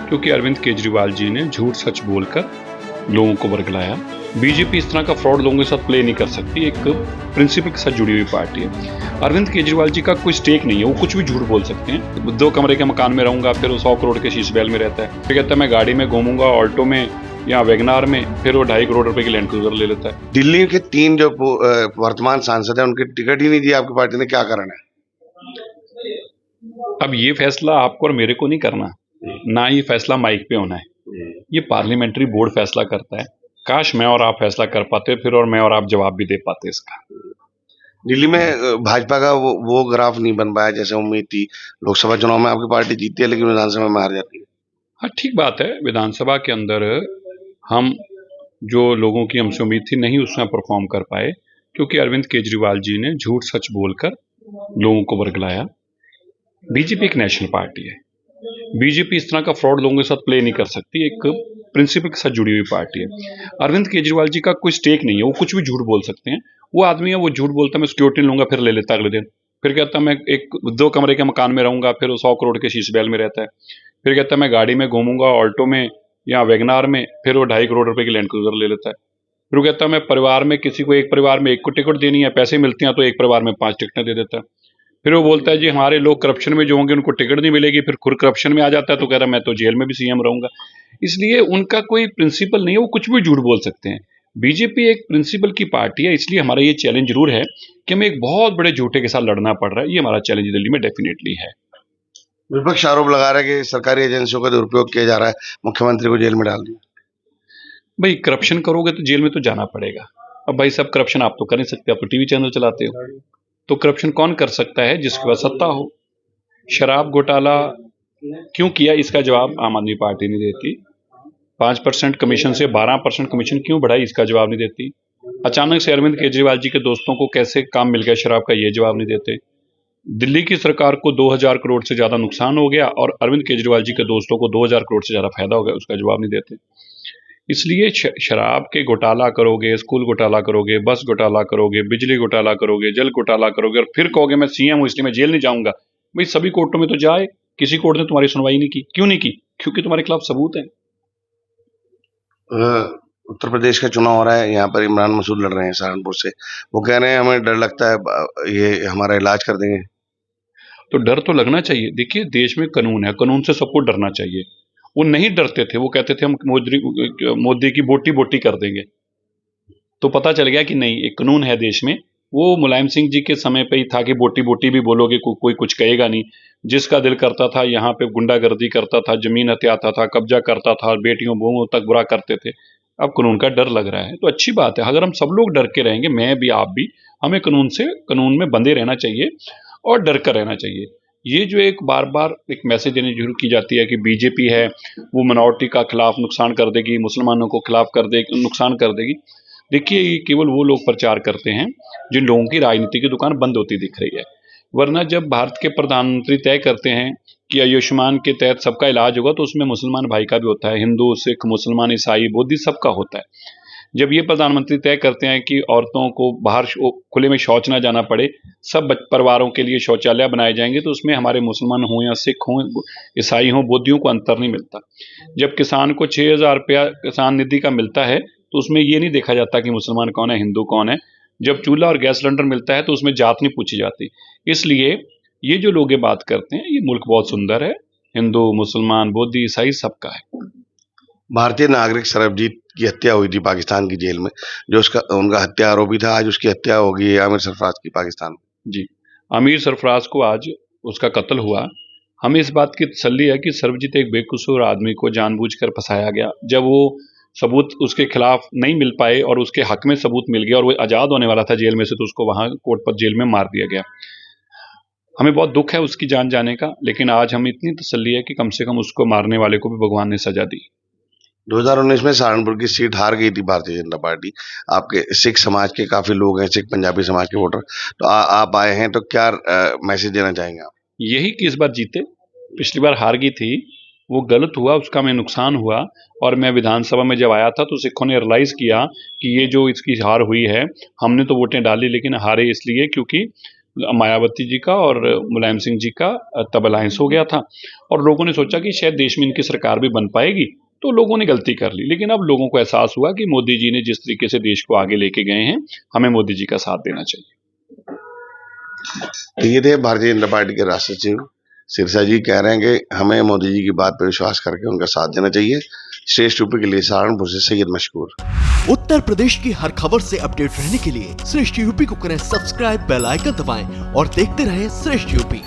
क्योंकि अरविंद केजरीवाल जी ने झूठ सच बोलकर लोगों को वर्गलाया। बीजेपी इस तरह का फ्रॉड लोगों के साथ प्ले नहीं कर सकती, एक प्रिंसिपल के साथ जुड़ी हुई पार्टी है। अरविंद केजरीवाल जी का कोई स्टेक नहीं है, वो कुछ भी झूठ बोल सकते हैं। 2 कमरे के मकान में रहूंगा, फिर वो 100 करोड़ के शीश महल में रहता है, फिर कहता है मैं गाड़ी में घूमूंगा ऑल्टो में या वैगनार में, फिर वो 2.5 करोड़ रुपए की लैंड क्रूजर ले लेता है। दिल्ली के 3 जो वर्तमान सांसद हैं उनकी टिकट ही नहीं दी आपकी पार्टी ने, क्या कारण है? अब ये फैसला आपको और मेरे को नहीं करना, ना ये फैसला माइक पे होना है, ये पार्लियामेंट्री बोर्ड फैसला करता है। काश मैं और आप फैसला कर पाते फिर, और मैं और आप जवाब भी दे पाते इसका। दिल्ली में भाजपा का वो ग्राफ नहीं बन पाया जैसे उम्मीद थी। लोकसभा चुनाव में आपकी पार्टी जीतती है लेकिन विधानसभा में हार जाती है। हाँ ठीक बात है, विधानसभा के अंदर हम जो लोगों की हमसे उम्मीद थी नहीं उसमें परफॉर्म कर पाए, क्योंकि अरविंद केजरीवाल जी ने झूठ सच बोलकर लोगों को वर्गलाया। बीजेपी एक नेशनल पार्टी है, बीजेपी इस तरह का फ्रॉड लोगों के साथ प्ले नहीं कर सकती, एक प्रिंसिपल के साथ जुड़ी हुई पार्टी है। अरविंद केजरीवाल जी का कोई स्टेक नहीं है, वो कुछ भी झूठ बोल सकते हैं। वो आदमी है, वो झूठ बोलता है मैं सिक्योरिटी लूंगा, फिर ले लेता अगले दिन। फिर कहता मैं 2 कमरे के मकान में रहूंगा, फिर वो 100 करोड़ के शीश महल में रहता है। फिर कहता मैं गाड़ी में घूमूंगा ऑल्टो में या वैगनार में, फिर वो 2.5 करोड़ रुपए की लैंड क्रूजर ले लेता है। फिर वो कहता मैं परिवार में किसी को, एक परिवार में 1 को टिकट देनी है, पैसे मिलते हैं तो एक परिवार में 5 टिकटें दे देता है। फिर वो बोलता है जी हमारे लोग करप्शन में जो होंगे उनको टिकट नहीं मिलेगी, फिर खुद करप्शन में आ जाता है तो कह रहा मैं तो जेल में भी सीएम रहूंगा। इसलिए उनका कोई प्रिंसिपल नहीं है, वो कुछ भी झूठ बोल सकते हैं। बीजेपी एक प्रिंसिपल की पार्टी है, इसलिए हमारा ये चैलेंज जरूर है कि हमें एक बहुत बड़े झूठे के साथ लड़ना पड़ रहा है। ये हमारा चैलेंज दिल्ली में डेफिनेटली है। विपक्ष आरोप लगा रहा है कि सरकारी एजेंसियों का दुरुपयोग किया जा रहा है, मुख्यमंत्री को जेल में डाल दिया। भाई करप्शन करोगे तो जेल में तो जाना पड़ेगा। अब भाई सब करप्शन आप तो कर नहीं सकते, आप तो टीवी चैनल चलाते हो। तो करप्शन कौन कर सकता है? जिसके पास सत्ता हो। शराब घोटाला क्यों किया, इसका जवाब आम आदमी पार्टी नहीं देती। 5% कमीशन से 12% कमीशन क्यों बढ़ाई, इसका जवाब नहीं देती। अचानक से अरविंद केजरीवाल जी के दोस्तों को कैसे काम मिल गया शराब का, ये जवाब नहीं देते। दिल्ली की सरकार को 2000 करोड़ से ज्यादा नुकसान हो गया और अरविंद केजरीवाल जी के दोस्तों को 2000 करोड़ से ज्यादा फायदा हो गया, उसका जवाब नहीं देते। इसलिए शराब के घोटाला करोगे, स्कूल घोटाला करोगे, बस घोटाला करोगे, बिजली घोटाला करोगे, जल घोटाला करोगे और फिर कहोगे मैं सीएम हूं इसलिए मैं जेल नहीं जाऊंगा। भाई सभी कोर्टों में तो जाए, किसी कोर्ट ने तुम्हारी सुनवाई नहीं की। क्यों नहीं की? क्योंकि तुम्हारे खिलाफ सबूत है। उत्तर प्रदेश का चुनाव हो रहा है, यहाँ पर इमरान मसूद लड़ रहे हैं सहारनपुर से। वो कह रहे हैं हमें डर लगता है ये हमारा इलाज कर देंगे। तो डर तो लगना चाहिए। देखिए देश में कानून है, कानून से सबको डरना चाहिए। वो नहीं डरते थे, वो कहते थे हम मोदी की बोटी बोटी कर देंगे। तो पता चल गया कि नहीं, एक कानून है देश में। वो मुलायम सिंह जी के समय पे ही था कि बोटी बोटी भी बोलोगे कोई कुछ कहेगा नहीं। जिसका दिल करता था यहाँ पे गुंडागर्दी करता था, जमीन हथियाता था, कब्जा करता था, बेटियों बहुओं तक बुरा करते थे। अब कानून का डर लग रहा है तो अच्छी बात है। अगर हम सब लोग डर के रहेंगे, मैं भी आप भी, हमें कानून में बंधे रहना चाहिए और डर कर रहना चाहिए। ये जो एक बार बार एक मैसेज देनी शुरू की जाती है कि बीजेपी है वो मिनॉरिटी का खिलाफ नुकसान कर देगी, मुसलमानों को खिलाफ कर देगी, नुकसान कर देगी। देखिए ये केवल वो लोग प्रचार करते हैं जिन लोगों की राजनीति की दुकान बंद होती दिख रही है। वरना जब भारत के प्रधानमंत्री तय करते हैं कि आयुष्मान के तहत सबका इलाज होगा, तो उसमें मुसलमान भाई का भी होता है, हिंदू सिख मुसलमान ईसाई बौद्ध सबका होता है। जब ये प्रधानमंत्री तय करते हैं कि औरतों को बाहर खुले में शौच ना जाना पड़े, सब परिवारों के लिए शौचालय बनाए जाएंगे, तो उसमें हमारे मुसलमान हों या सिख हों, ईसाई हों, बौद्धियों को अंतर नहीं मिलता। जब किसान को 6000 रुपया किसान निधि का मिलता है तो उसमें ये नहीं देखा जाता कि मुसलमान कौन है, हिंदू कौन है। जब चूल्हा और गैस सिलेंडर मिलता है तो उसमें जात नहीं पूछी जाती। इसलिए ये जो लोग ये बात करते हैं, ये मुल्क बहुत सुंदर है, हिंदू मुसलमान बौद्ध ईसाई सबका है। भारतीय नागरिक सरबजीत की हत्या हुई थी पाकिस्तान की जेल में, जो उनका हत्या आरोपी था, आज उसकी हत्या होगी आमिर सरफराज की पाकिस्तान में। जी, आमिर सरफराज को आज उसका कत्ल हुआ। हमें इस बात की तसल्ली है कि सरबजीत एक बेकसूर आदमी को जानबूझकर फंसाया गया। जब वो सबूत उसके खिलाफ नहीं मिल पाए और उसके हक में सबूत मिल गया और वो आज़ाद होने वाला था जेल में से, तो उसको वहां कोर्ट पर जेल में मार दिया गया। हमें बहुत दुख है उसकी जान जाने का, लेकिन आज हमें इतनी तसल्ली है कि कम से कम उसको मारने वाले को भी भगवान ने सजा दी। 2019 में सहारनपुर की सीट हार गई थी भारतीय जनता पार्टी। आपके सिख समाज के काफी लोग हैं, सिख पंजाबी समाज के वोटर, तो आप आए हैं, तो क्या मैसेज देना चाहेंगे आप? यही कि इस बार जीते। पिछली बार हार गई थी, वो गलत हुआ, उसका हमें नुकसान हुआ। और मैं विधानसभा में जब आया था तो सिखों ने रियलाइज किया कि ये जो इसकी हार हुई है, हमने तो वोटें डाली लेकिन हारे इसलिए क्योंकि मायावती जी का और मुलायम सिंह जी का तब अलायंस हो गया था और लोगों ने सोचा कि शायद देश में इनकी सरकार भी बन पाएगी, तो लोगों ने गलती कर ली। लेकिन अब लोगों को एहसास हुआ कि मोदी जी ने जिस तरीके से देश को आगे लेके गए हैं, हमें मोदी जी का साथ देना चाहिए। तो ये थे भारतीय जनता पार्टी के राष्ट्रीय सचिव सिरसा जी, कह रहे हैं कि हमें मोदी जी की बात पर विश्वास करके उनका साथ देना चाहिए। श्रेष्ठ यूपी के लिए सहारनपुर से सैयद मशकूर। उत्तर प्रदेश की हर खबर से अपडेट रहने के लिए श्रेष्ठ यूपी को करें सब्सक्राइब, बेल आइकन दबाएं और देखते रहें श्रेष्ठ यूपी।